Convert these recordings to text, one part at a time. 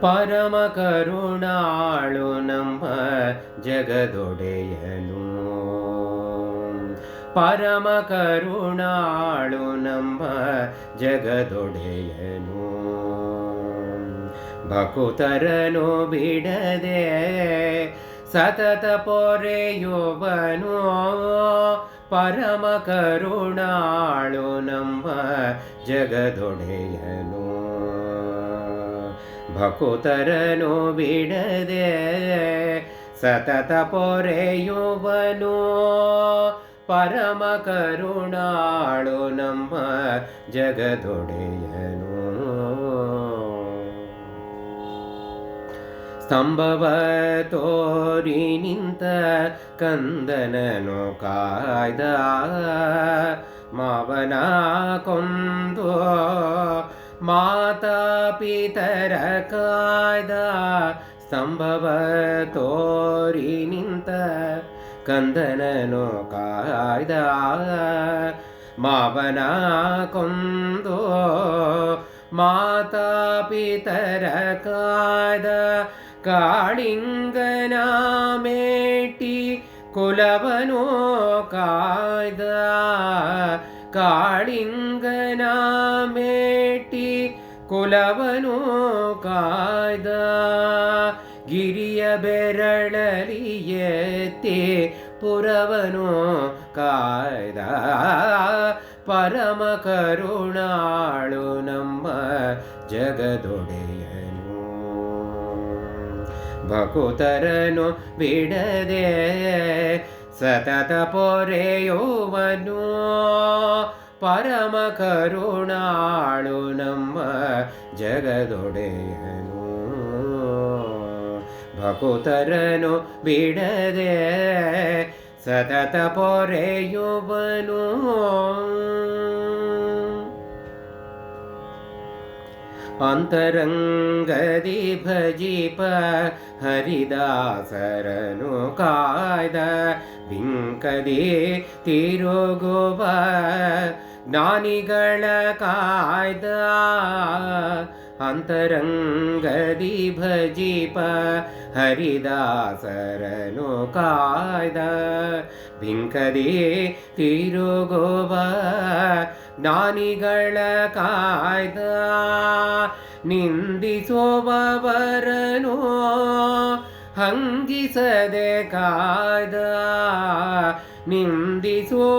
ಪರಮ ಕರುಣಾಳು ನಮ್ಮ ಜಗದೊಡೆಯನು. ಪರಮ ಕರುಣಾಳು ನಮ್ಮ ಜಗದೊಡೆಯನು. ಭಕುತರನು ಬಿಡದೆ ಸತತ ಪೊರೆಯುವನು. ಪರಮ ಕರುಣಾಳು ನಮ್ಮ ಜಗದೊಡೆಯನು. ಭಕುತರನು ಬಿಡದೆ ಸತತ ಪೊರೆಯುವನು. ಪರಮ ಕರುಣಾಳು ನಮ್ಮ ಜಗದೊಡೆಯನು. ಸ್ತಂಭವ ತೋರಿ ನಿಂತ ಕಂದನನು ಕಾಯ್ದ. ಮಾವನ ಕೊಂದು ಮಾತಾ ಪಿತರ ಕಾಯ್ದ. ಸ್ತಂಭವ ತೋರಿ ನಿಂತ ಕಂದನನು ಕಾಯ್ದ. ಮಾವನ ಕೊಂದು ಮಾತಾ ಪಿತರ ಕಾಯ್ದ. ಕಾಳಿಂಗನ ಮೇಟಿ ಕುಲವನು ಕಾಯ್ದ. ಕಾಳಿಂಗನ ಮೇಟಿ ಕುಲವನು ಕಾಯ್ದ. ಗಿರಿಯ ಬೆರಳಲಿ ಎತ್ತಿ ಪುರವನು ಕಾಯ್ದ. ಪರಮ ಕರುಣಾಳು ನಮ್ಮ ಜಗದೊಡೆಯನು. ಭಕುತರನು ಬಿಡದೆ ಸತತ ಪೊರೆಯುವನು. ಪರಮ ಕರುಣಾಳು ನಮ್ಮ ಜಗದೊಡೆಯನು. ಭಕುತರನು ಬಿಡದೆ ಸತತ ಪೊರೆಯುವನು. ಅಂತರಂಗದಿ ಭಜಿಪ ಹರಿದಾಸರನು ಕಾಯ್ದ. ಬಿಂಕದಿ ತಿರುಗುವ ಜ್ಞಾನಿಗಳ ಕಾಯ್ದ. ಅಂತರಂಗದಿ ಭಜಿಪ ಹರಿದಾಸರನು ಕಾಯ್ದ. ಬಿಂಕದಿ ತಿರುಗುವ ಜ್ಞಾನಿಗಳ ಕಾಯ್ದ. ನಿಂದಿಸುವವರನು ಹಂಗಿಸದೆ ಕಾಯ್ದ. ನಿಂದಿಸುವವರನು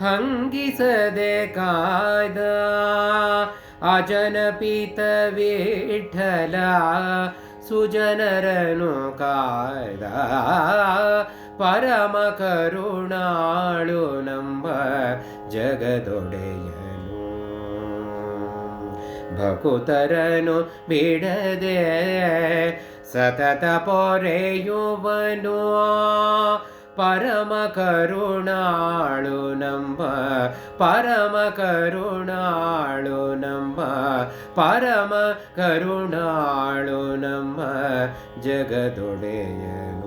ಹಂಗಿಸದೆ ಕಾಯ್ದ. ಅಜನಪಿತ ವಿಠ್ಠಲ ಸುಜನರನು ಕಾಯ್ದ. ಪರಮ ಕರುಣಾಳು ನಮ್ಮ ಜಗದೊಡೆಯನು. ಭಕುತರನು ಬಿಡದೆ ಸತತ ಪೊರೆಯುವನು. ಪರಮ ಕರುಣಾಳು ನಮ್ಮ ಪರಮ ಕರುಣಾಳು ನಮ್ಮ ಪರಮ ಕರುಣಾಳು ನಮ್ಮ ಜಗದೊಡೆಯನು.